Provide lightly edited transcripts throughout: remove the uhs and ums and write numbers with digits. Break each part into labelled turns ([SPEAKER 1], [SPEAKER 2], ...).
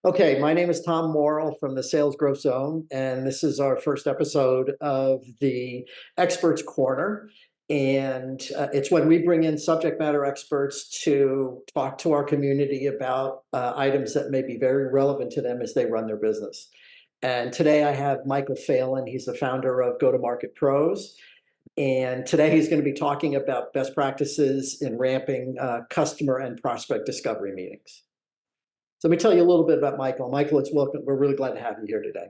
[SPEAKER 1] Okay, my name is Tom Morrill from the Sales Growth Zone, and this is our first episode of the Experts Corner. And it's when we bring in subject matter experts to talk to our community about items that may be very relevant to them as they run their business. And today I have Michael Phelan. He's the founder of Go-to-Market Pros. And today he's going to be talking about best practices in ramping customer and prospect discovery meetings. So let me tell you a little bit about Michael. Michael, it's welcome. We're really glad to have you here today.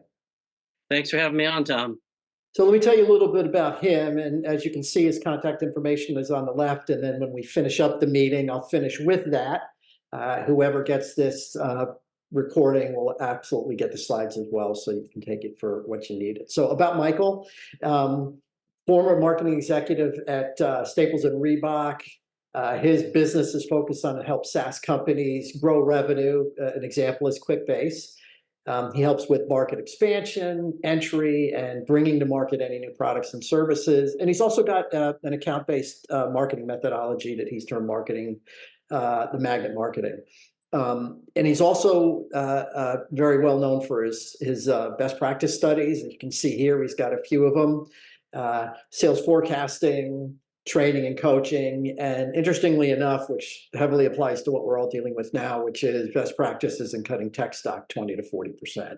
[SPEAKER 2] Thanks for having me on, Tom.
[SPEAKER 1] So let me tell you a little bit about him. And as you can see, his contact information is on the left. And then when we finish up the meeting, I'll finish with that. Whoever gets this recording will absolutely get the slides as well, so you can take it for what you need. So about Michael, former marketing executive at Staples and Reebok. His business is focused on help SaaS companies grow revenue. An example is QuickBase. He helps with market expansion, entry, and bringing to market any new products and services. And he's also got an account-based marketing methodology that he's termed marketing, the magnet marketing. And he's also very well known for his best practice studies. And you can see here, he's got a few of them. Sales forecasting, training and coaching, and interestingly enough, which heavily applies to what we're all dealing with now, which is best practices in cutting tech stock 20 to 40%,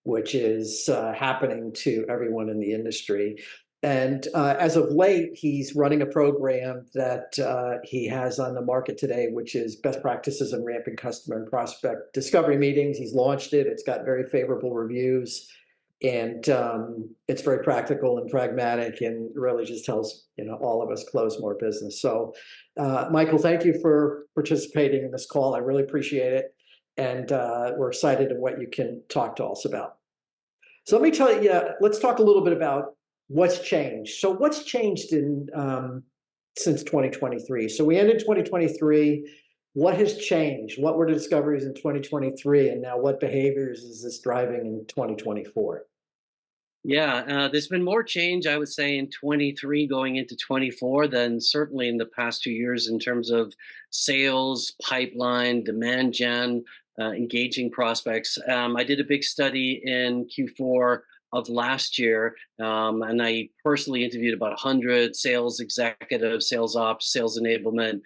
[SPEAKER 1] which is happening to everyone in the industry. And as of late, he's running a program that he has on the market today, which is best practices in ramping customer and prospect discovery meetings. He's launched it. It's got very favorable reviews. And it's very practical and pragmatic, and really just helps all of us close more business. So, Michael, thank you for participating in this call. I really appreciate it, and we're excited in what you can talk to us about. So let me tell you. Let's talk a little bit about what's changed. So what's changed in since 2023? So we ended 2023. What has changed? What were the discoveries in 2023, and now what behaviors is this driving in 2024?
[SPEAKER 2] Yeah, there's been more change, I would say, in 23 going into 24 than certainly in the past 2 years in terms of sales, pipeline, demand gen, engaging prospects. I did a big study in Q4 of last year, and I personally interviewed about 100 sales executives, sales ops, sales enablement,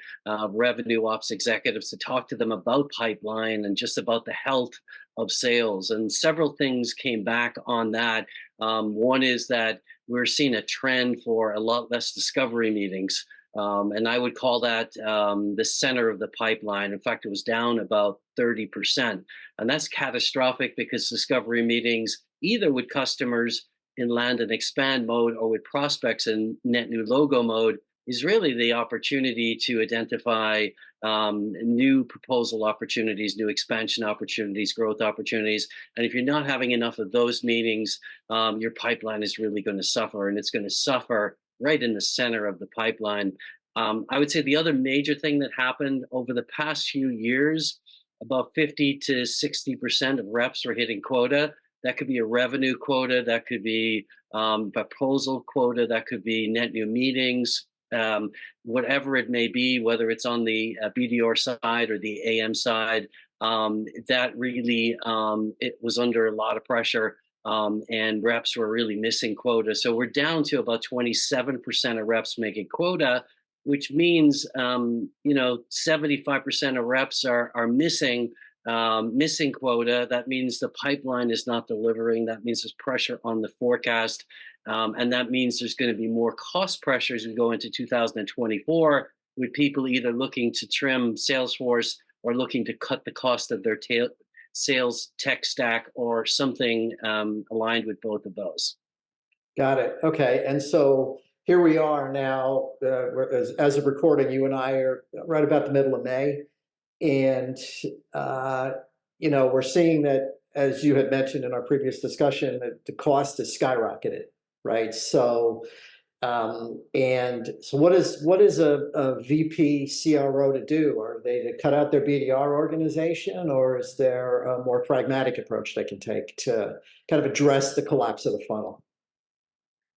[SPEAKER 2] revenue ops executives to talk to them about pipeline and just about the health of sales. And several things came back on that. One is that we're seeing a trend for a lot less discovery meetings. And I would call that the center of the pipeline. In fact, it was down about 30%. And that's catastrophic because discovery meetings, either with customers in land and expand mode or with prospects in net new logo mode, is really the opportunity to identify new proposal opportunities, new expansion opportunities, growth opportunities. And if you're not having enough of those meetings, your pipeline is really going to suffer, and it's going to suffer right in the center of the pipeline. I would say the other major thing that happened over the past few years, about 50 to 60% of reps are hitting quota. That could be a revenue quota, that could be proposal quota, that could be net new meetings, whatever it may be, whether it's on the BDR side or the AM side. That really, it was under a lot of pressure. And reps were really missing quota. So we're down to about 27% of reps making quota, which means 75% of reps are missing quota. That means the pipeline is not delivering. That means there's pressure on the forecast. And that means there's going to be more cost pressure as we go into 2024, with people either looking to trim Salesforce or looking to cut the cost of their sales tech stack, or something aligned with both of those.
[SPEAKER 1] Got it. Okay. And so here we are now, as of recording, you and I are right about the middle of May. And, we're seeing that, as you had mentioned in our previous discussion, that the cost has skyrocketed, right? So, what is a VP CRO to do? Are they to cut out their BDR organization, or is there a more pragmatic approach they can take to kind of address the collapse of the funnel?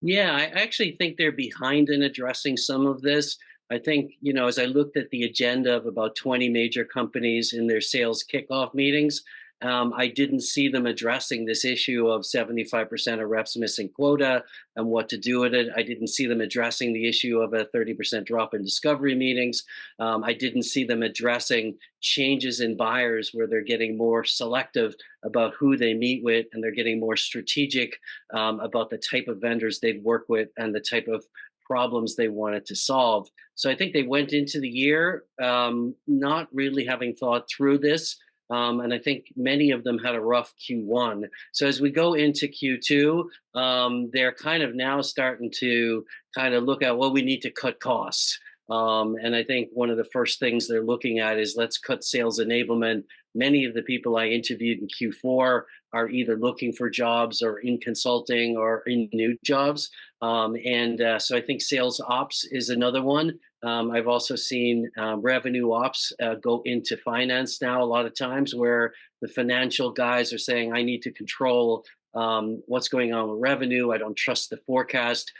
[SPEAKER 2] Yeah, I actually think they're behind in addressing some of this. I think, as I looked at the agenda of about 20 major companies in their sales kickoff meetings, I didn't see them addressing this issue of 75% of reps missing quota and what to do with it. I didn't see them addressing the issue of a 30% drop in discovery meetings. I didn't see them addressing changes in buyers where they're getting more selective about who they meet with, and they're getting more strategic about the type of vendors they'd work with and the type of problems they wanted to solve. So I think they went into the year not really having thought through this. And I think many of them had a rough Q1. So as we go into Q2, they're kind of now starting to kind of look at, well, we need to cut costs. And I think one of the first things they're looking at is let's cut sales enablement. Many of the people I interviewed in Q4 are either looking for jobs or in consulting or in new jobs. So I think sales ops is another one. I've also seen revenue ops go into finance now a lot of times, where the financial guys are saying, I need to control what's going on with revenue. I don't trust the forecast.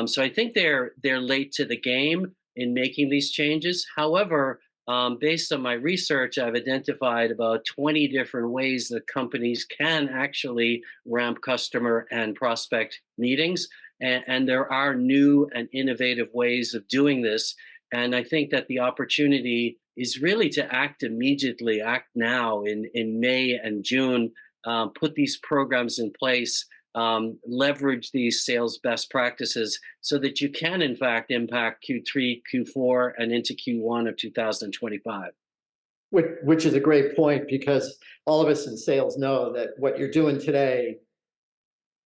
[SPEAKER 2] So I think they're late to the game in making these changes. However, based on my research, I've identified about 20 different ways that companies can actually ramp customer and prospect meetings. And there are new and innovative ways of doing this. And I think that the opportunity is really to act immediately, act now in May and June, put these programs in place, leverage these sales best practices so that you can, in fact, impact Q3, Q4, and into Q1 of 2025.
[SPEAKER 1] Which is a great point, because all of us in sales know that what you're doing today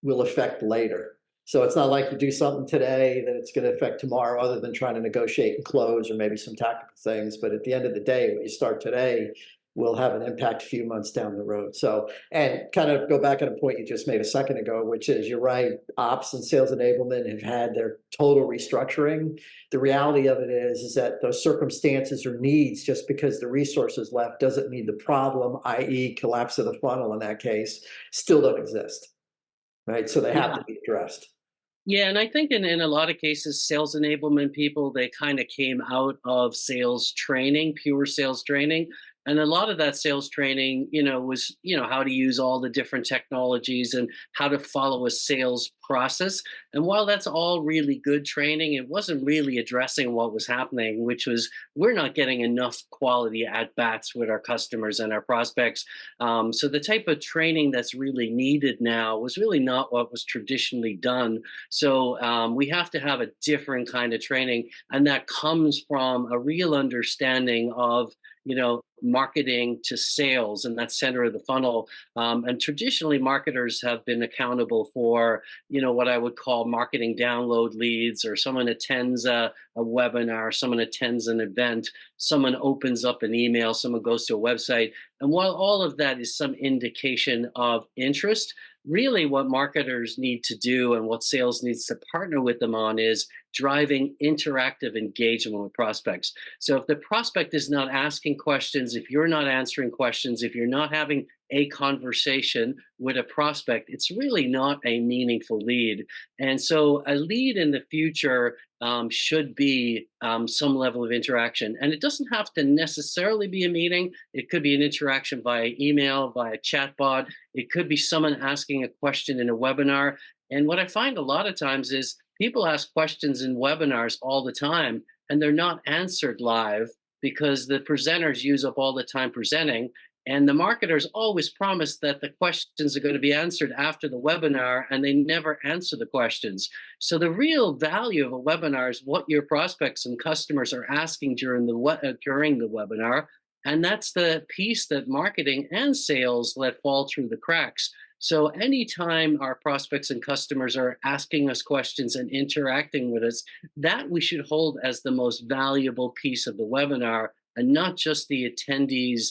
[SPEAKER 1] will affect later. So it's not like you do something today that it's going to affect tomorrow, other than trying to negotiate and close or maybe some tactical things. But at the end of the day, what you start today will have an impact a few months down the road. So, and kind of go back on a point you just made a second ago, which is, you're right, ops and sales enablement have had their total restructuring. The reality of it is that those circumstances or needs, just because the resources left doesn't mean the problem, i.e. collapse of the funnel in that case, still don't exist. Right? So they have
[SPEAKER 2] Yeah.
[SPEAKER 1] to be addressed.
[SPEAKER 2] Yeah, and I think in a lot of cases, sales enablement people, they kind of came out of sales training, pure sales training. And a lot of that sales training, was, how to use all the different technologies and how to follow a sales process. And while that's all really good training, it wasn't really addressing what was happening, which was we're not getting enough quality at bats with our customers and our prospects. So the type of training that's really needed now was really not what was traditionally done. So we have to have a different kind of training, and that comes from a real understanding of marketing to sales and that center of the funnel. And traditionally, marketers have been accountable for what I would call marketing download leads, or someone attends a webinar, someone attends an event, someone opens up an email, someone goes to a website. And while all of that is some indication of interest, really what marketers need to do and what sales needs to partner with them on is driving interactive engagement with prospects. So if the prospect is not asking questions, if you're not answering questions, if you're not having a conversation with a prospect, it's really not a meaningful lead. And so a lead in the future should be some level of interaction. And it doesn't have to necessarily be a meeting. It could be an interaction via email, via chatbot. It could be someone asking a question in a webinar. And what I find a lot of times is people ask questions in webinars all the time, and they're not answered live because the presenters use up all the time presenting. And the marketers always promise that the questions are going to be answered after the webinar, and they never answer the questions. So the real value of a webinar is what your prospects and customers are asking during the webinar. And that's the piece that marketing and sales let fall through the cracks. So anytime our prospects and customers are asking us questions and interacting with us, that we should hold as the most valuable piece of the webinar, and not just the attendees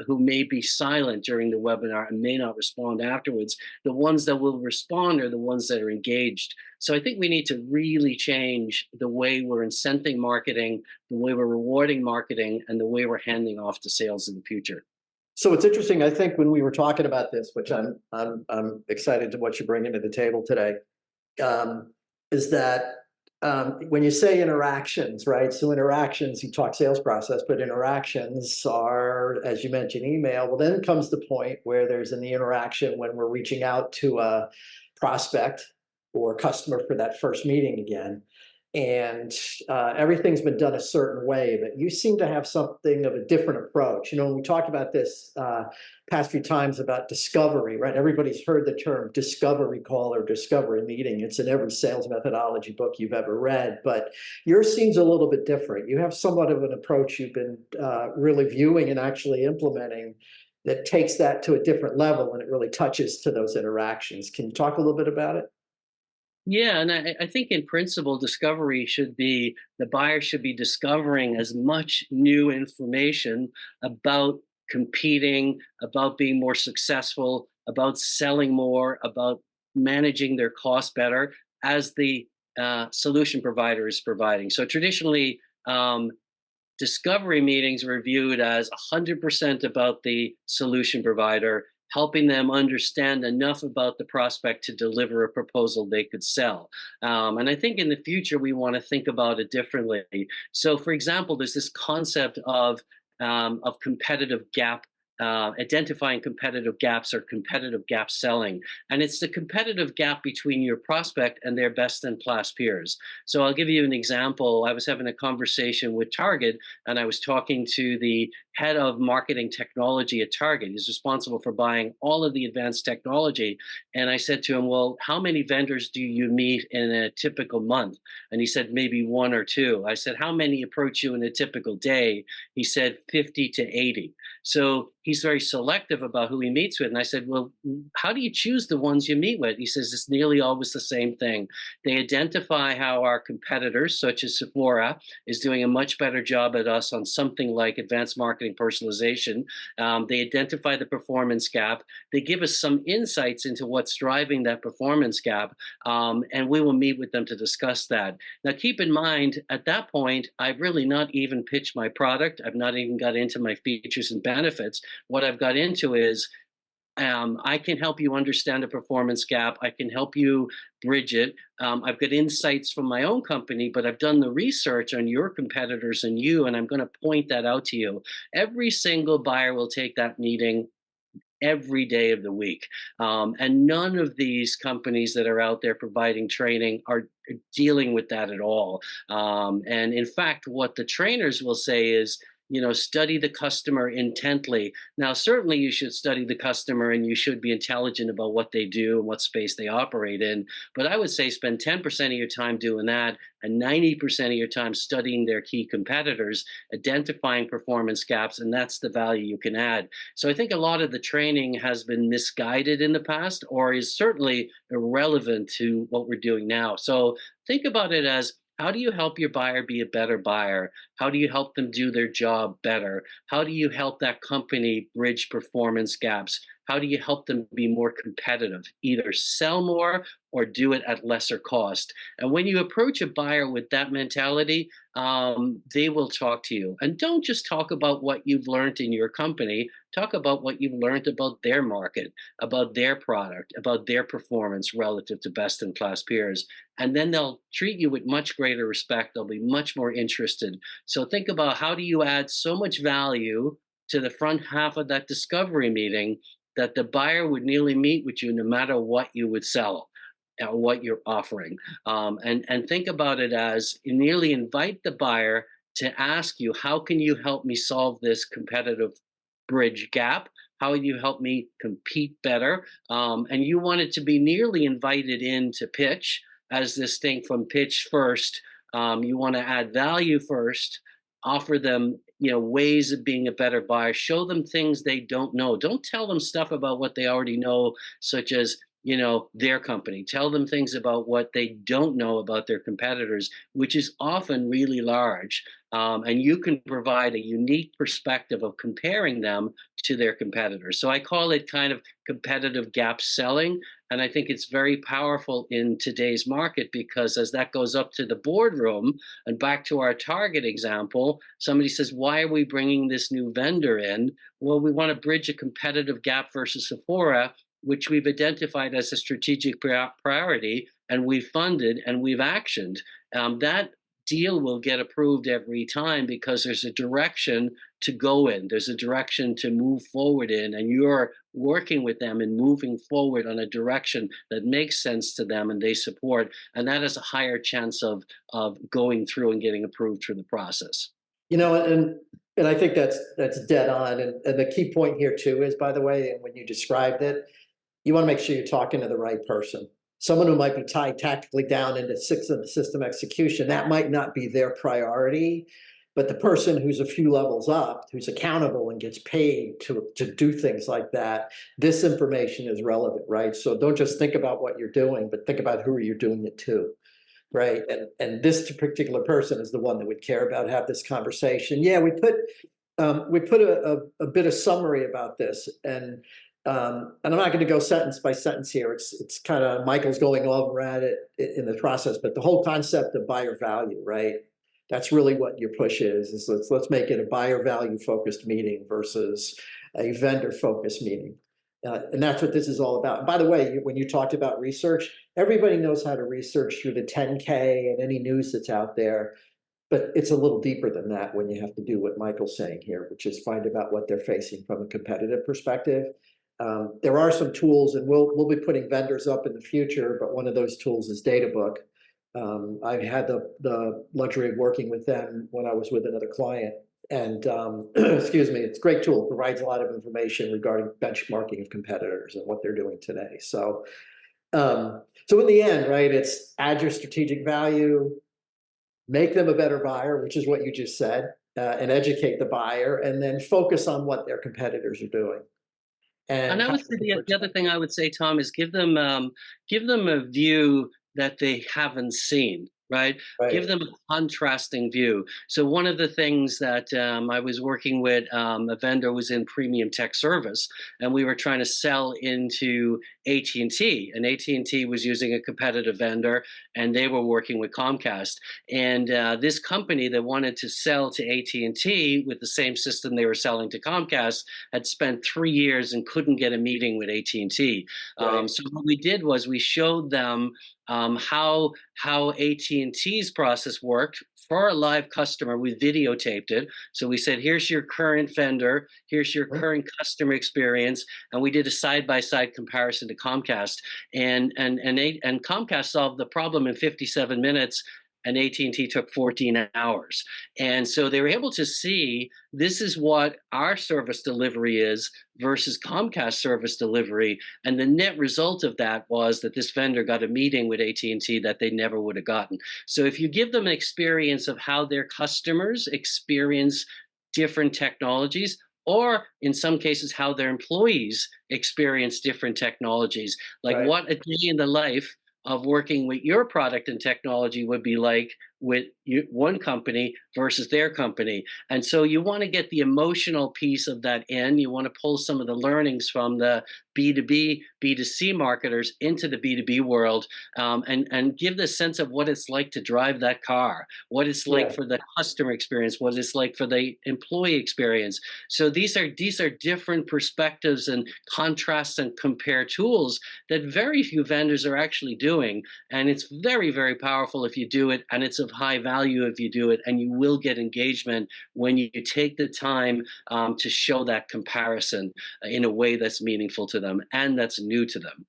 [SPEAKER 2] who may be silent during the webinar and may not respond afterwards. The ones that will respond are the ones that are engaged. So I think we need to really change the way we're incenting marketing, the way we're rewarding marketing, and the way we're handing off to sales in the future.
[SPEAKER 1] So it's interesting. I think when we were talking about this, which I'm excited to what you're bringing to the table today, is that When you say interactions, right? So interactions, you talk sales process, but interactions are, as you mentioned, email. Well, then comes the point where there's an interaction when we're reaching out to a prospect or customer for that first meeting again. And everything's been done a certain way, but you seem to have something of a different approach. You know, when we talked about this past few times about discovery, right? Everybody's heard the term discovery call or discovery meeting. It's in every sales methodology book you've ever read, but yours seems a little bit different. You have somewhat of an approach you've been really viewing and actually implementing that takes that to a different level and it really touches to those interactions. Can you talk a little bit about it?
[SPEAKER 2] Yeah, and I think in principle, discovery should be the buyer should be discovering as much new information about competing, about being more successful, about selling more, about managing their costs better as the solution provider is providing. So traditionally, discovery meetings were viewed as 100% about the solution provider, helping them understand enough about the prospect to deliver a proposal they could sell. And I think in the future, we want to think about it differently. So, for example, there's this concept of competitive gap. Identifying competitive gaps or competitive gap selling. And it's the competitive gap between your prospect and their best in class peers. So I'll give you an example. I was having a conversation with Target and I was talking to the head of marketing technology at Target. He's responsible for buying all of the advanced technology. And I said to him, well, how many vendors do you meet in a typical month? And he said, maybe one or two. I said, how many approach you in a typical day? He said, 50 to 80. So he's very selective about who he meets with. And I said, well, how do you choose the ones you meet with? He says, it's nearly always the same thing. They identify how our competitors, such as Sephora, is doing a much better job at us on something like advanced marketing personalization. They identify the performance gap. They give us some insights into what's driving that performance gap. And we will meet with them to discuss that. Now, keep in mind, at that point, I've really not even pitched my product. I've not even got into my features and benefits. What I've got into is I can help you understand a performance gap. I can help you bridge it. I've got insights from my own company, but I've done the research on your competitors and you, and I'm going to point that out to you. Every single buyer will take that meeting every day of the week. And none of these companies that are out there providing training are dealing with that at all. And in fact, what the trainers will say is, study the customer intently. Now, certainly you should study the customer and you should be intelligent about what they do and what space they operate in. But I would say spend 10% of your time doing that and 90% of your time studying their key competitors, identifying performance gaps, and that's the value you can add. So I think a lot of the training has been misguided in the past or is certainly irrelevant to what we're doing now. So think about it as, how do you help your buyer be a better buyer? How do you help them do their job better? How do you help that company bridge performance gaps? How do you help them be more competitive? Either sell more or do it at lesser cost. And when you approach a buyer with that mentality, they will talk to you. And don't just talk about what you've learned in your company. Talk about what you've learned about their market, about their product, about their performance relative to best in class peers. And then they'll treat you with much greater respect. They'll be much more interested. So think about, how do you add so much value to the front half of that discovery meeting that the buyer would nearly meet with you no matter what you would sell or what you're offering. And think about it as, you nearly invite the buyer to ask you, how can you help me solve this competitive bridge gap? How will you help me compete better? And you want it to be nearly invited in to pitch, as this thing from pitch first. You want to add value first, offer them ways of being a better buyer, show them things they don't know. Don't tell them stuff about what they already know, such as their company. Tell them things about what they don't know about their competitors, which is often really large. And you can provide a unique perspective of comparing them to their competitors. So I call it kind of competitive gap selling. And I think it's very powerful in today's market, because as that goes up to the boardroom, and back to our Target example, somebody says, why are we bringing this new vendor in? Well, we want to bridge a competitive gap versus Sephora, which we've identified as a strategic priority. and we've funded and we've actioned, that deal will get approved every time because there's a direction to go in. There's a direction to move forward in, and you're working with them and moving forward on a direction that makes sense to them and they support. And that has a higher chance of going through and getting approved through the process.
[SPEAKER 1] You know, and I think that's dead on. And the key point here too is, by the way, and when you described it, you want to make sure you're talking to the right person. Someone who might be tied tactically down into system execution, that might not be their priority. But the person who's a few levels up, who's accountable and gets paid to do things like that, this information is relevant, right? So don't just think about what you're doing, but think about who you're doing it to. Right. And this particular person is the one that would care about have this conversation. Yeah, we put a bit of summary about this, and I'm not going to go sentence by sentence here. It's kind of Michael's going over at it in the process, but the whole concept of buyer value, right? That's really what your push is let's make it a buyer value focused meeting versus a vendor focused meeting. And that's what this is all about. And by the way, when you talked about research, everybody knows how to research through the 10K and any news that's out there. But it's a little deeper than that when you have to do what Michael's saying here, which is find out what they're facing from a competitive perspective. There are some tools, and we'll be putting vendors up in the future, but one of those tools is Databook. I had the luxury of working with them when I was with another client. And excuse me, it's a great tool. It provides a lot of information regarding benchmarking of competitors and what they're doing today. So in the end, right, it's add your strategic value, make them a better buyer, which is what you just said, and educate the buyer, and then focus on what their competitors are doing.
[SPEAKER 2] And
[SPEAKER 1] And
[SPEAKER 2] I
[SPEAKER 1] how
[SPEAKER 2] would say the other thing I would say, Tom, is give them a view that they haven't seen. Right,
[SPEAKER 1] right,
[SPEAKER 2] give them a contrasting view. So one of the things that I was working with a vendor was in premium tech service, and we were trying to sell into AT&T, and AT&T was using a competitive vendor, and they were working with Comcast. And this company that wanted to sell to AT&T with the same system they were selling to Comcast had spent 3 years and couldn't get a meeting with AT&T.
[SPEAKER 1] right,
[SPEAKER 2] So what we did was we showed them how AT&T's process worked for a live customer. We videotaped it. So we said, here's your current vendor, here's your current customer experience, and we did a side-by-side comparison to Comcast. And Comcast solved the problem in 57 minutes, and AT&T took 14 hours. And so they were able to see this is what our service delivery is versus Comcast service delivery. And the net result of that was that this vendor got a meeting with AT&T that they never would have gotten. So if you give them an experience of how their customers experience different technologies, or in some cases, how their employees experience different technologies, like
[SPEAKER 1] right.
[SPEAKER 2] what a day in the life of working with your product and technology would be like with one company versus their company. And so you want to get the emotional piece of that in. You want to pull some of the learnings from the B2B, B2C marketers into the B2B world, and give the sense of what it's like to drive that car, what it's like
[SPEAKER 1] Yeah.
[SPEAKER 2] for the customer experience, what it's like for the employee experience. So these are different perspectives and contrast and compare tools that very few vendors are actually doing. And it's very, very powerful if you do it, and it's of high value if you do it, and you will get engagement when you take the time to show that comparison in a way that's meaningful to them and that's new to them.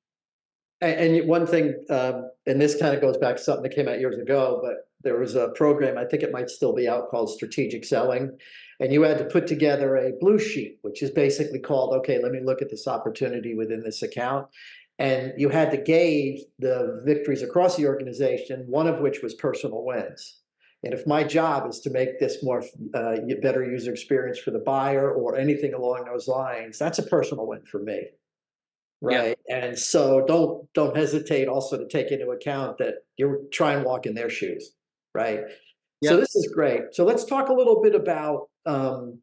[SPEAKER 1] And one thing, and this kind of goes back to something that came out years ago, but there was a program, I think it might still be out, called Strategic Selling. And you had to put together a blue sheet, which is basically called, okay, let me look at this opportunity within this account. And you had to gauge the victories across the organization, one of which was personal wins. And if my job is to make this more better user experience for the buyer or anything along those lines, that's a personal win for me.
[SPEAKER 2] Yeah.
[SPEAKER 1] Right. And so don't hesitate also to take into account that you're trying to walk in their shoes. Right. So
[SPEAKER 2] Yeah.
[SPEAKER 1] this is great. So let's talk a little bit about all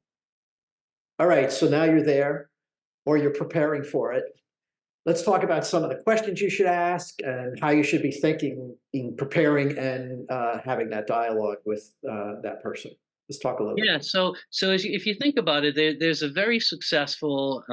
[SPEAKER 1] right, so now you're there or you're preparing for it. Let's talk about some of the questions you should ask and how you should be thinking in preparing and having that dialogue with that person. Let's talk a little bit.
[SPEAKER 2] Yeah, so if you think about it, there's a very successful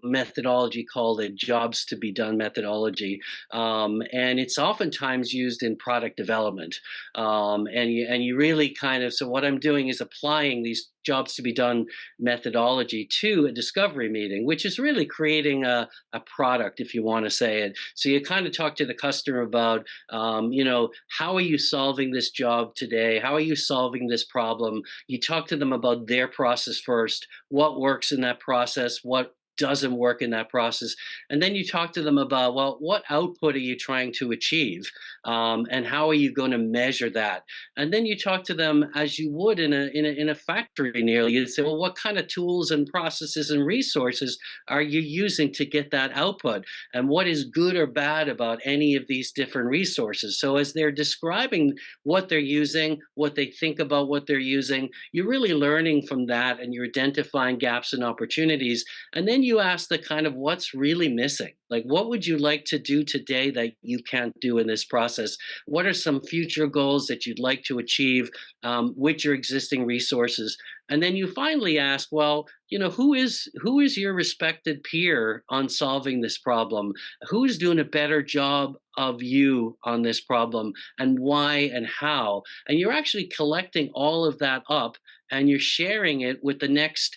[SPEAKER 2] methodology called a jobs to be done methodology, and it's oftentimes used in product development. And you really kind of, so what I'm doing is applying these jobs to be done methodology to a discovery meeting, which is really creating a product, if you want to say it. So you kind of talk to the customer about, how are you solving this job today? How are you solving this problem? You talk to them about their process first, what works in that process, what doesn't work in that process, and then you talk to them about, well, what output are you trying to achieve, and how are you going to measure that? And then you talk to them as you would in a factory nearly. You'd say, well, what kind of tools and processes and resources are you using to get that output, and what is good or bad about any of these different resources? So as they're describing what they're using, what they think about what they're using, you're really learning from that, and you're identifying gaps and opportunities. And then you ask the kind of what's really missing. Like, what would you like to do today that you can't do in this process? What are some future goals that you'd like to achieve with your existing resources? And then you finally ask, well, who is your respected peer on solving this problem? Who's doing a better job of you on this problem, and why and how? And you're actually collecting all of that up, and you're sharing it with the next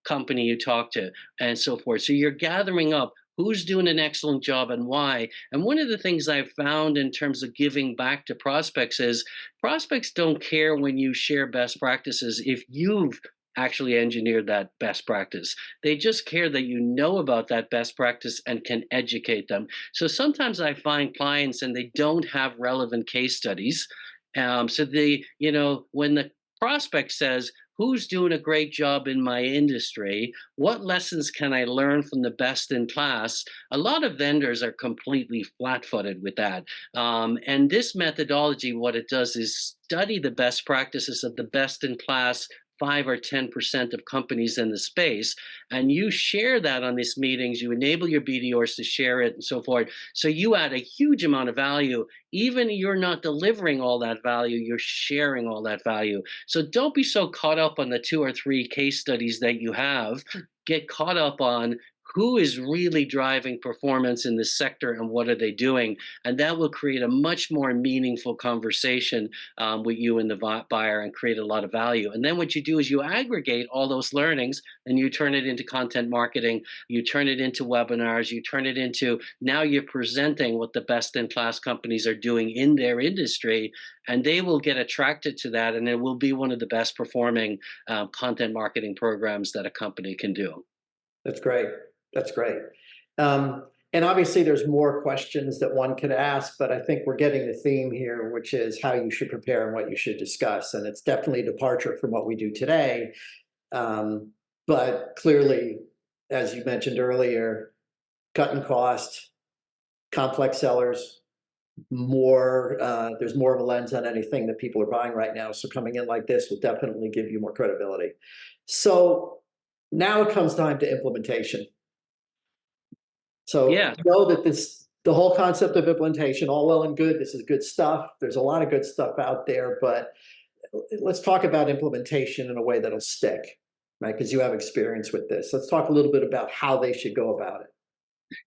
[SPEAKER 2] company you talk to, and so forth. So you're gathering up who's doing an excellent job and why. And one of the things I've found in terms of giving back to prospects is prospects don't care when you share best practices if you've actually engineered that best practice. They just care that you know about that best practice and can educate them. So sometimes I find clients and they don't have relevant case studies. So when the prospect says, who's doing a great job in my industry? What lessons can I learn from the best in class? A lot of vendors are completely flat footed with that. And this methodology, what it does is study the best practices of the best in class 5 or 10% of companies in the space, and you share that on these meetings. You enable your BDOs to share it and so forth. So you add a huge amount of value. Even you're not delivering all that value, you're sharing all that value. So don't be so caught up on the 2 or 3 case studies that you have. Get caught up on who is really driving performance in this sector and what are they doing, and that will create a much more meaningful conversation with you and the buyer, and create a lot of value. And then what you do is you aggregate all those learnings, and you turn it into content marketing, you turn it into webinars, you turn it into, now you're presenting what the best in class companies are doing in their industry, and they will get attracted to that, and it will be one of the best performing content marketing programs that a company can do.
[SPEAKER 1] That's great. That's great. And obviously, there's more questions that one could ask, but I think we're getting the theme here, which is how you should prepare and what you should discuss. And it's definitely a departure from what we do today. But clearly, as you mentioned earlier, cutting cost, complex sellers, there's more of a lens on anything that people are buying right now. So coming in like this will definitely give you more credibility. So now it comes time to implementation. So
[SPEAKER 2] Yeah.
[SPEAKER 1] know that the whole concept of implementation, all well and good, this is good stuff. There's a lot of good stuff out there, but let's talk about implementation in a way that'll stick, right? Because you have experience with this. Let's talk a little bit about how they should go about it.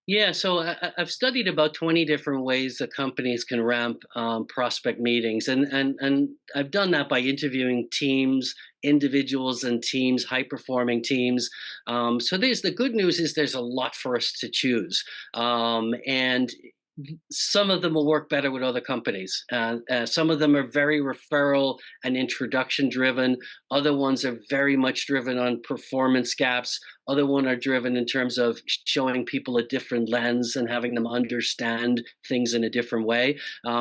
[SPEAKER 2] Yeah, so I've studied about 20 different ways that companies can ramp prospect meetings, and I've done that by interviewing teams, individuals, and teams, high performing teams. So there's the good news is there's a lot for us to choose, and some of them will work better with other companies. Some of them are very referral and introduction driven. Other ones are very much driven on performance gaps. Other ones are driven in terms of showing people a different lens and having them understand things in a different way.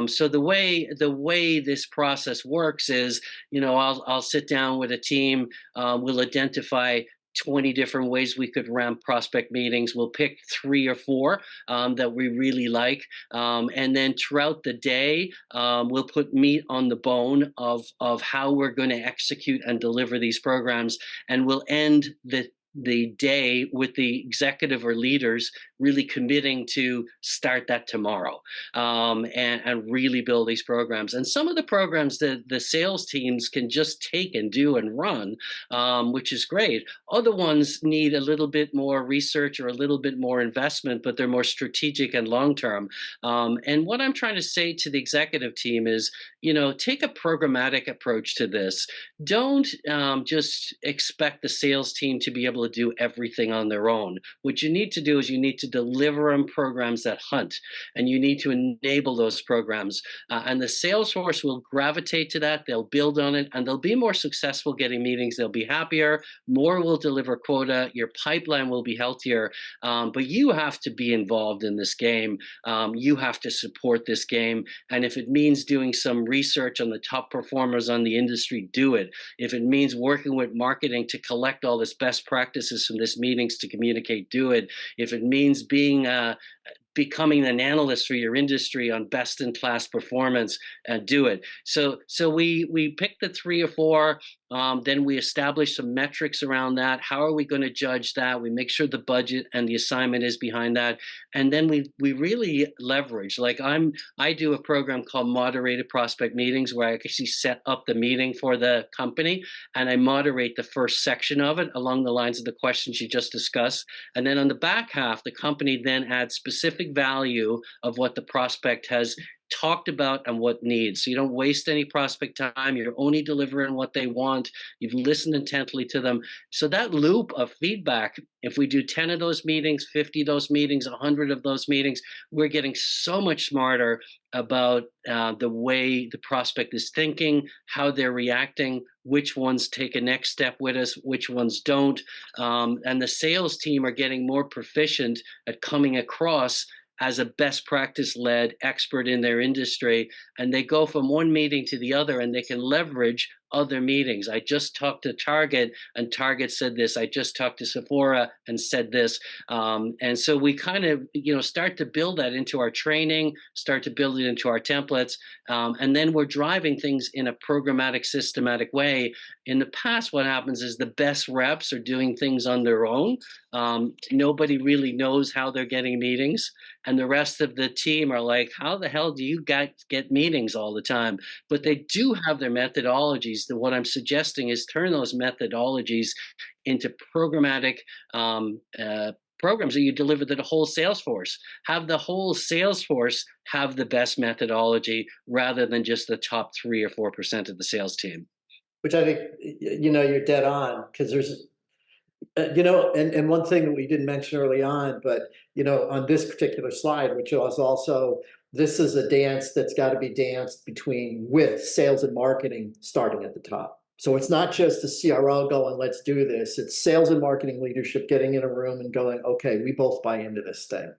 [SPEAKER 2] So the way this process works is, I'll sit down with a team. We'll identify 20 different ways we could ramp prospect meetings. We'll pick 3 or 4 that we really like. And then throughout the day, we'll put meat on the bone of how we're going to execute and deliver these programs. And we'll end the day with the executive or leaders really committing to start that tomorrow, and really build these programs. And some of the programs that the sales teams can just take and do and run, which is great. Other ones need a little bit more research or a little bit more investment, but they're more strategic and long term. And what I'm trying to say to the executive team is, take a programmatic approach to this. Don't just expect the sales team to be able to do everything on their own. What you need to do is you need to deliver them programs that hunt, and you need to enable those programs. And the sales force will gravitate to that. They'll build on it, and they'll be more successful getting meetings. They'll be happier. More will deliver quota. Your pipeline will be healthier. But you have to be involved in this game. You have to support this game. And if it means doing some research on the top performers on the industry, do it. If it means working with marketing to collect all this best practices from this meetings to communicate, do it. If it means becoming an analyst for your industry on best in class performance, do it. So we pick the 3 or 4, then we establish some metrics around that. How are we going to judge that? We make sure the budget and the assignment is behind that, and then we really leverage. Like I do a program called moderated prospect meetings, where I actually set up the meeting for the company, and I moderate the first section of it along the lines of the questions you just discussed, and then on the back half, the company then adds specific value of what the prospect has talked about and what needs. So you don't waste any prospect time. You're only delivering what they want. You've listened intently to them. So that loop of feedback, if we do 10 of those meetings, 50 of those meetings, 100 of those meetings, we're getting so much smarter about the way the prospect is thinking, how they're reacting, which ones take a next step with us, which ones don't. And the sales team are getting more proficient at coming across as a best practice led expert in their industry, and they go from one meeting to the other, and they can leverage other meetings. I just talked to Target, and Target said this. I just talked to Sephora and said this. And so we kind of, start to build that into our training, start to build it into our templates, and then we're driving things in a programmatic, systematic way. In the past, what happens is the best reps are doing things on their own. Nobody really knows how they're getting meetings, and the rest of the team are like, how the hell do you get meetings all the time? But they do have their methodologies. What I'm suggesting is turn those methodologies into programmatic programs that you deliver to the whole sales force. Have the whole sales force have the best methodology rather than just the top 3 or 4% of the sales team.
[SPEAKER 1] Which I think, you're dead on, because there's, and one thing that we didn't mention early on, but, on this particular slide, which was also, this is a dance that's got to be danced with sales and marketing starting at the top. So it's not just the CRO going, let's do this. It's sales and marketing leadership getting in a room and going, okay, we both buy into this thing.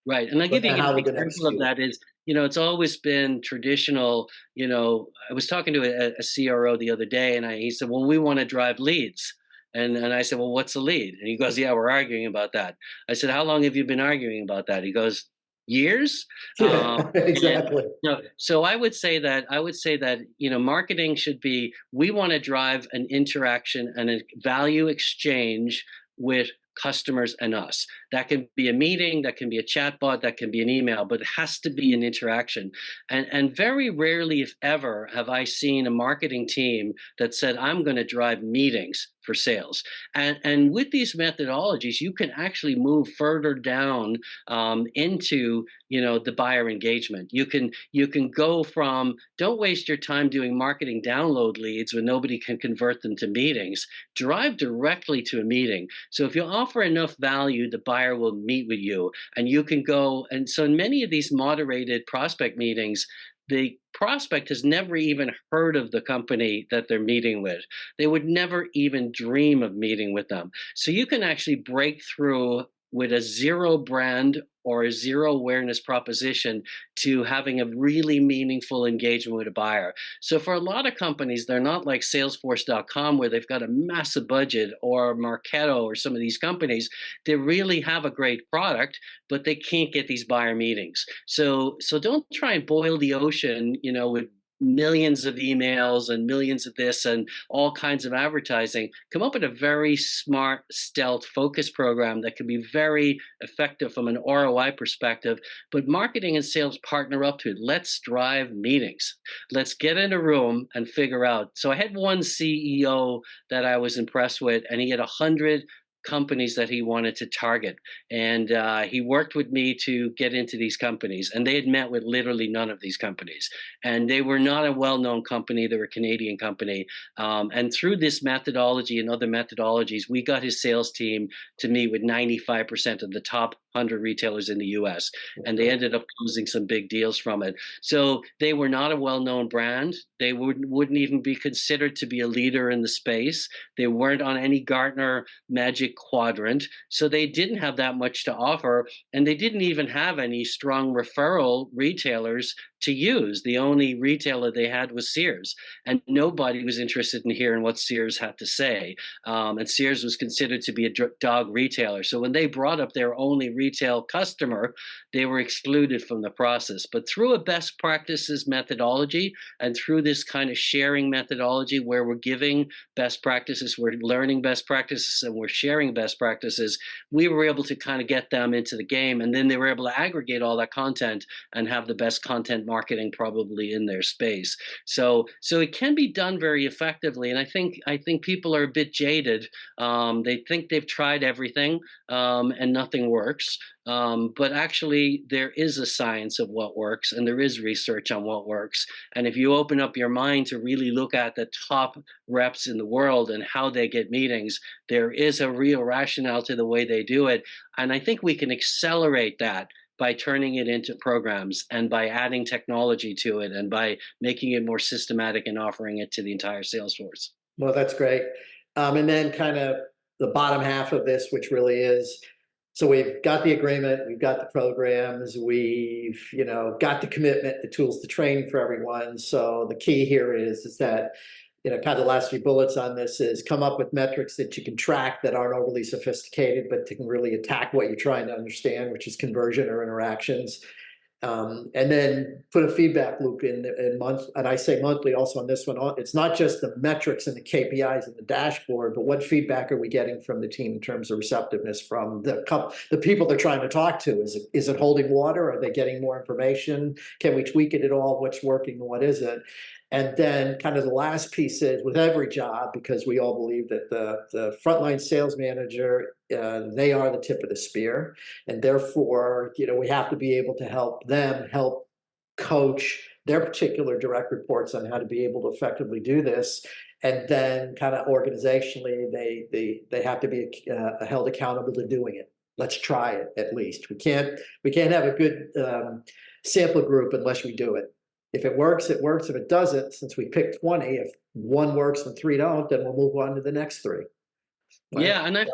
[SPEAKER 2] Right. And I
[SPEAKER 1] But
[SPEAKER 2] give you
[SPEAKER 1] now
[SPEAKER 2] an
[SPEAKER 1] how are we going to
[SPEAKER 2] example of
[SPEAKER 1] execute it?
[SPEAKER 2] that is, it's always been traditional. I was talking to a CRO the other day, and he said, well, we want to drive leads. And I said, well, what's a lead? And he goes, yeah, we're arguing about that. I said, how long have you been arguing about that? He goes, years.
[SPEAKER 1] Yeah,
[SPEAKER 2] And
[SPEAKER 1] exactly.
[SPEAKER 2] so I would say that marketing should be, we want to drive an interaction and a value exchange with customers and us. That can be a meeting, that can be a chatbot, that can be an email, but it has to be an interaction. And very rarely, if ever, have I seen a marketing team that said, I'm going to drive meetings for sales. And with these methodologies, you can actually move further down into the buyer engagement. You can go from, don't waste your time doing marketing download leads when nobody can convert them to meetings. Drive directly to a meeting. So if you offer enough value, the buyer will meet with you, and you can go. And so in many of these moderated prospect meetings, the prospect has never even heard of the company that they're meeting with. They would never even dream of meeting with them. So you can actually break through with a zero brand or a zero awareness proposition to having a really meaningful engagement with a buyer. So for a lot of companies, they're not like Salesforce.com, where they've got a massive budget, or Marketo or some of these companies. They really have a great product, but they can't get these buyer meetings. So don't try and boil the ocean, with millions of emails and millions of this and all kinds of advertising, come up with a very smart stealth focus program that can be very effective from an ROI perspective. But marketing and sales partner up to it. Let's drive meetings. Let's get in a room and figure out. So I had one CEO that I was impressed with, and he had 100 companies that he wanted to target. And he worked with me to get into these companies. And they had met with literally none of these companies. And they were not a well-known company. They were a Canadian company. And through this methodology and other methodologies, we got his sales team to meet with 95% of the top 100 retailers in the US. And they ended up closing some big deals from it. So they were not a well-known brand. They wouldn't even be considered to be a leader in the space. They weren't on any Gartner Magic Quadrant. So they didn't have that much to offer. And they didn't even have any strong referral retailers to use. The only retailer they had was Sears, and nobody was interested in hearing what Sears had to say. And Sears was considered to be a dog retailer. So when they brought up their only retail customer, they were excluded from the process. But through a best practices methodology and through this kind of sharing methodology where we're giving best practices, we're learning best practices, and we're sharing best practices, we were able to kind of get them into the game. And then they were able to aggregate all that content and have the best content marketing probably in their space. So it can be done very effectively. And I think people are a bit jaded. They think they've tried everything and nothing works. But actually, there is a science of what works, and there is research on what works. And if you open up your mind to really look at the top reps in the world and how they get meetings, there is a real rationale to the way they do it. And I think we can accelerate that by turning it into programs and by adding technology to it and by making it more systematic and offering it to the entire sales force.
[SPEAKER 1] Well, that's great. And then kind of the bottom half of this, which really is, so we've got the agreement, we've got the programs, we've, got the commitment, the tools to train for everyone. So the key here is that, kind of the last few bullets on this is come up with metrics that you can track that aren't overly sophisticated, but can really attack what you're trying to understand, which is conversion or interactions. And then put a feedback loop in months, and I say monthly also on this one. It's not just the metrics and the KPIs and the dashboard, but what feedback are we getting from the team in terms of receptiveness from the people they're trying to talk to? Is it holding water? Are they getting more information? Can we tweak it at all? What's working and what isn't? And then kind of the last piece is with every job, because we all believe that the frontline sales manager, they are the tip of the spear. And therefore, we have to be able to help them help coach their particular direct reports on how to be able to effectively do this. And then kind of organizationally, they have to be held accountable to doing it. Let's try it at least. We can't have a good sample group unless we do it. If it works, it works. If it doesn't, since we picked 20, if one works and three don't, then we'll move on to the next three. Right?
[SPEAKER 2] Yeah, and I've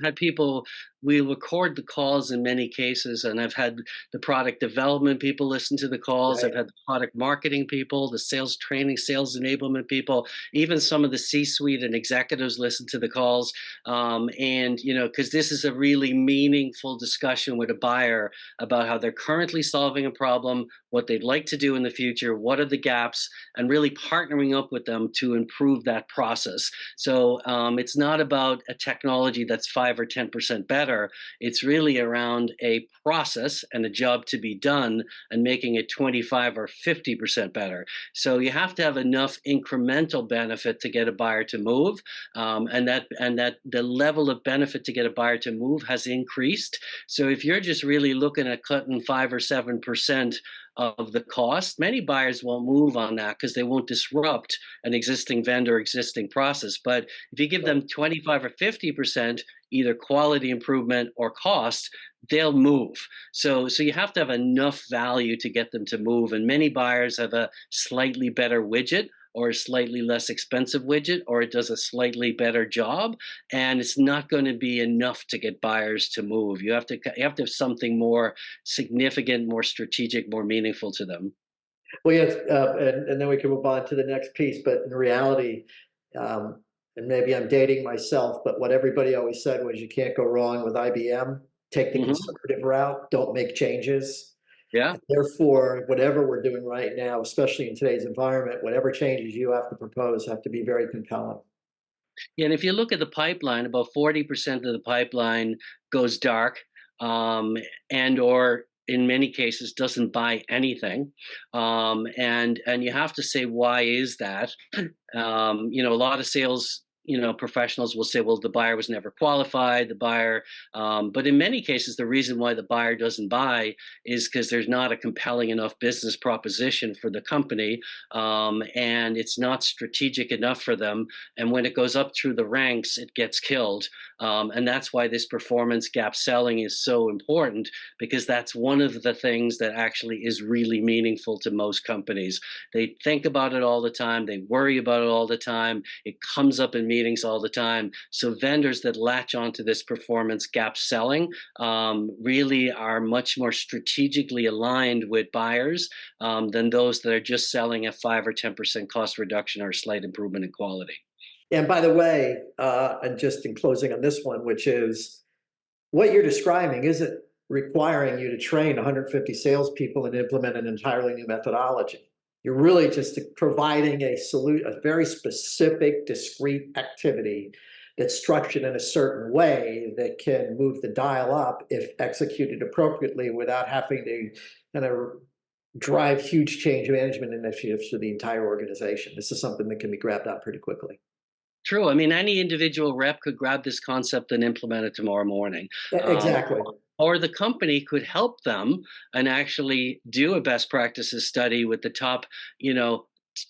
[SPEAKER 2] had people, we record the calls in many cases, and I've had the product development people listen to the calls. I've
[SPEAKER 1] Right.
[SPEAKER 2] had the product marketing people, the sales training, sales enablement people, even some of the C-suite and executives listen to the calls. And, because this is a really meaningful discussion with a buyer about how they're currently solving a problem, what they'd like to do in the future, what are the gaps, and really partnering up with them to improve that process. So it's not about a technology that's 5 or 10% better. It's really around a process and a job to be done and making it 25 or 50% better. So you have to have enough incremental benefit to get a buyer to move, and that the level of benefit to get a buyer to move has increased. So if you're just really looking at cutting 5 or 7% of the cost, many buyers won't move on that because they won't disrupt an existing vendor, existing process. But if you give them 25 or 50%, either quality improvement or cost, they'll move. So you have to have enough value to get them to move. And many buyers have a slightly better widget or a slightly less expensive widget, or it does a slightly better job, and it's not going to be enough to get buyers to move. You have to have something more significant, more strategic, more meaningful to them.
[SPEAKER 1] Well, yes, and then we can move on to the next piece. But in reality, and maybe I'm dating myself, but what everybody always said was you can't go wrong with IBM. Take the
[SPEAKER 2] Hmm.
[SPEAKER 1] conservative route. Don't make changes.
[SPEAKER 2] Yeah.
[SPEAKER 1] Therefore, whatever we're doing right now, especially in today's environment, whatever changes you have to propose have to be very compelling.
[SPEAKER 2] Yeah, and if you look at the pipeline, about 40% of the pipeline goes dark, um, and or in many cases doesn't buy anything. And you have to say, why is that? A lot of sales, professionals will say, well, the buyer was never qualified, the buyer, but in many cases, the reason why the buyer doesn't buy is because there's not a compelling enough business proposition for the company, and it's not strategic enough for them. And when it goes up through the ranks, it gets killed. And that's why this performance gap selling is so important, because that's one of the things that actually is really meaningful to most companies. They think about it all the time, they worry about it all the time, it comes up in meetings all the time. So vendors that latch onto this performance gap selling really are much more strategically aligned with buyers than those that are just selling a 5 or 10% cost reduction or a slight improvement in quality.
[SPEAKER 1] And by the way, and just in closing on this one, which is what you're describing isn't requiring you to train 150 salespeople and implement an entirely new methodology. You're really just providing a very specific, discrete activity that's structured in a certain way that can move the dial up if executed appropriately without having to kind of drive huge change management initiatives for the entire organization. This is something that can be grabbed out pretty quickly.
[SPEAKER 2] True. I mean, any individual rep could grab this concept and implement it tomorrow morning. Um,
[SPEAKER 1] Exactly.
[SPEAKER 2] or the company could help them and actually do a best practices study with the top, you know,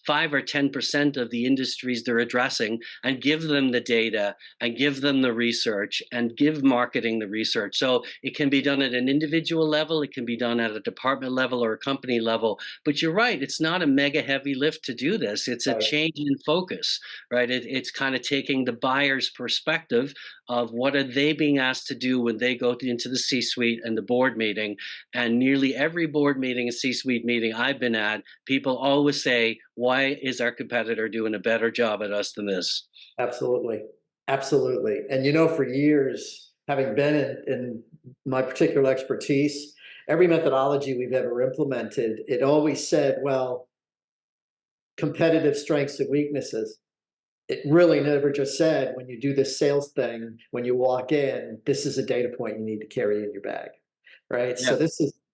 [SPEAKER 2] 5 or 10% of the industries they're addressing, and give them the data and give them the research and give marketing the research. So it can be done at an individual level, it can be done at a department level or a company level. But you're right, it's not a mega heavy lift to do this. It's a
[SPEAKER 1] Right.
[SPEAKER 2] change in focus, right? It's kind of taking the buyer's perspective of what are they being asked to do when they go into the C-suite and the board meeting. And nearly every board meeting and C-suite meeting I've been at, people always say, why is our competitor doing a better job at us than this?
[SPEAKER 1] Absolutely. Absolutely. And for years, having been in my particular expertise, every methodology we've ever implemented, it always said, well, competitive strengths and weaknesses. It really never just said, when you do this sales thing, when you walk in, this is a data point you need to carry in your bag. Right. So
[SPEAKER 2] Yeah.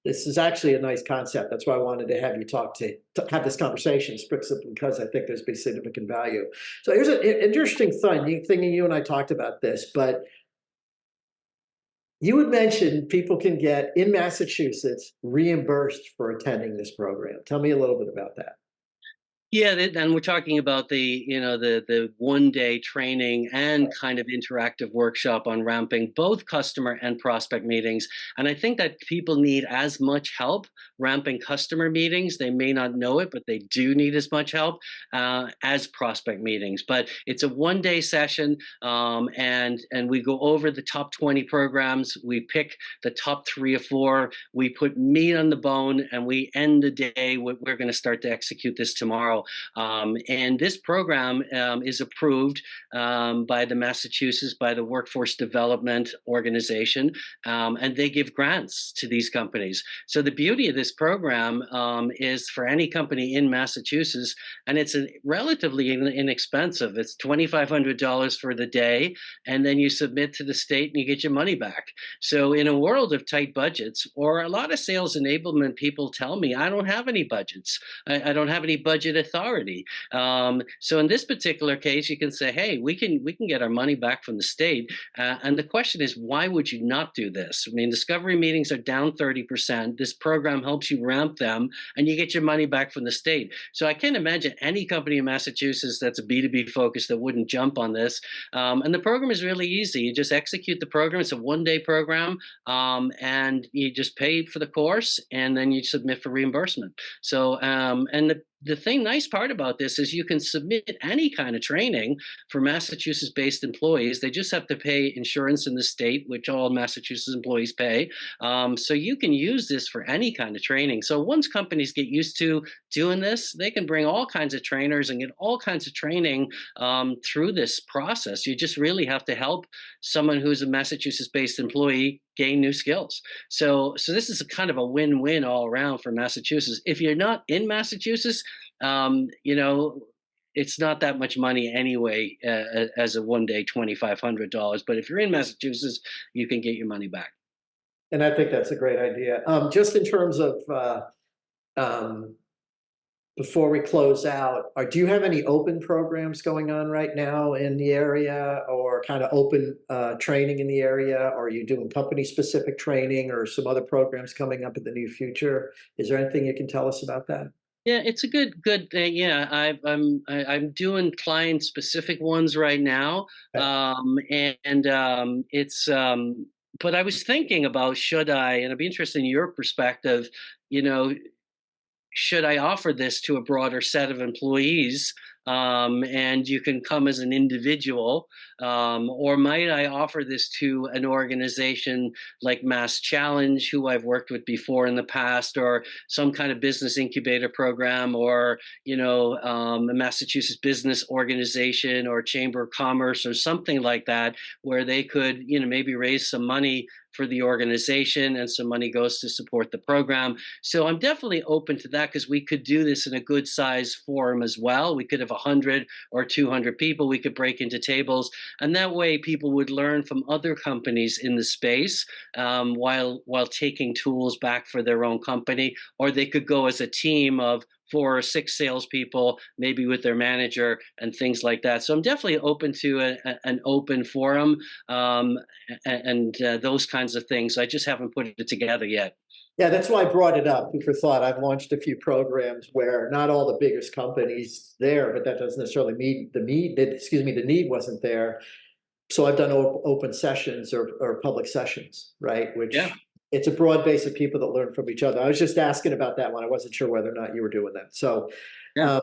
[SPEAKER 1] this is actually a nice concept. That's why I wanted to have you to have this conversation, because I think there's been significant value. So here's an interesting thing. You and I talked about this, but you had mentioned people can get in Massachusetts reimbursed for attending this program. Tell me a little bit about that.
[SPEAKER 2] Yeah, and we're talking about the 1 day training and kind of interactive workshop on ramping both customer and prospect meetings. And I think that people need as much help ramping customer meetings. They may not know it, but they do need as much help as prospect meetings. But it's a 1 day session, and we go over the top 20 programs. We pick the top 3 or 4. We put meat on the bone, and we end the day. We're going to start to execute this tomorrow. And this program is approved by the Workforce Development Organization, and they give grants to these companies. So the beauty of this program is for any company in Massachusetts, and it's relatively inexpensive. It's $2,500 for the day, and then you submit to the state and you get your money back. So in a world of tight budgets, or a lot of sales enablement people tell me, I don't have any budgets. I don't have any budget authority. So in this particular case, you can say, hey, we can get our money back from the state. And the question is, why would you not do this? I mean, discovery meetings are down 30%. This program helps you ramp them, and you get your money back from the state. So I can't imagine any company in Massachusetts that's a B2B focus that wouldn't jump on this. And the program is really easy. You just execute the program. It's a 1 day program, and you just pay for the course, and then you submit for reimbursement. So, and the nice part about this is you can submit any kind of training for Massachusetts-based employees. They just have to pay insurance in the state, which all Massachusetts employees pay. So you can use this for any kind of training. So once companies get used to doing this, they can bring all kinds of trainers and get all kinds of training through this process. You just really have to help someone who's a Massachusetts-based employee gain new skills. So this is a kind of a win-win all around for Massachusetts. If you're not in Massachusetts, you know, it's not that much money anyway, as a one day $2,500. But if you're in Massachusetts, you can get your money back.
[SPEAKER 1] And I think that's a great idea. Just in terms of um, before we close out, do you have any open programs going on right now in the area, or kind of open training in the area? Or are you doing company specific training or some other programs coming up in the near future? Is there anything you can tell us about that?
[SPEAKER 2] Yeah, it's a good thing. Yeah, I'm doing client specific ones right now,
[SPEAKER 1] Okay.
[SPEAKER 2] and it's but I was thinking about should I, and I'd be interested in your perspective. You know, should I offer this to a broader set of employees? And you can come as an individual, or might I offer this to an organization like Mass Challenge, who I've worked with before in the past, or some kind of business incubator program, or a Massachusetts business organization, or Chamber of Commerce, or something like that, where they could, maybe raise some money for the organization, and some money goes to support the program. So I'm definitely open to that, because we could do this in a good size forum as well. We could have 100 or 200 people. We could break into tables, and that way people would learn from other companies in the space, while taking tools back for their own company. Or they could go as a team of 4 or 6 salespeople, maybe with their manager and things like that. So I'm definitely open to an open forum, and those kinds of things. I just haven't put it together yet.
[SPEAKER 1] Yeah, that's why I brought it up. Food for thought. I've launched a few programs where not all the biggest companies there, but that doesn't necessarily mean the need. Excuse me, the need wasn't there. So I've done open sessions, or public sessions, right?
[SPEAKER 2] Yeah,
[SPEAKER 1] Which it's a broad base of people that learn from each other. I was just asking about that one. I wasn't sure whether or not you were doing that. So,
[SPEAKER 2] yeah.
[SPEAKER 1] um,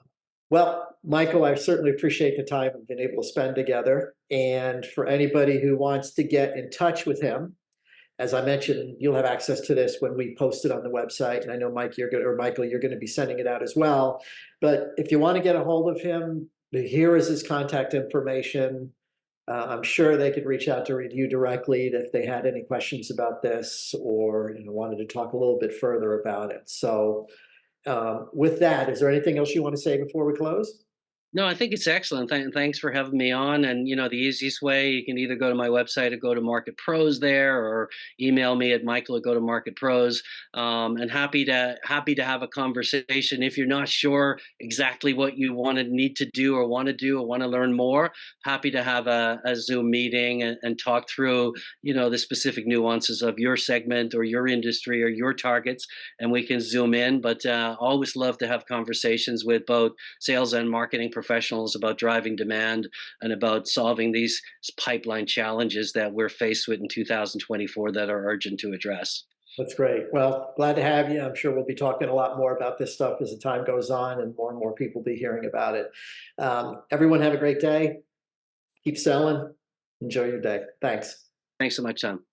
[SPEAKER 1] well, Michael, I certainly appreciate the time we've been able to spend together. And for anybody who wants to get in touch with him, as I mentioned, you'll have access to this when we post it on the website. And I know Mike, Michael, you're going to be sending it out as well. But if you want to get a hold of him, here is his contact information. I'm sure they could reach out to you directly if they had any questions about this, or wanted to talk a little bit further about it. So, with that, is there anything else you want to say before we close?
[SPEAKER 2] No, I think it's excellent. Thanks for having me on. And the easiest way, you can either go to my website at Go-to-Market Pros there, or email me at Michael at Go-to-Market Pros. And happy to have a conversation. If you're not sure exactly what you need to do, or want to do, or want to learn more, happy to have a Zoom meeting, and talk through the specific nuances of your segment, or your industry, or your targets, and we can zoom in. But always love to have conversations with both sales and marketing professionals about driving demand, and about solving these pipeline challenges that we're faced with in 2024 that are urgent to address.
[SPEAKER 1] That's great. Well, glad to have you. I'm sure we'll be talking a lot more about this stuff as the time goes on, and more people will be hearing about it. Everyone have a great day. Keep selling. Enjoy your day. Thanks.
[SPEAKER 2] Thanks so much, Tom.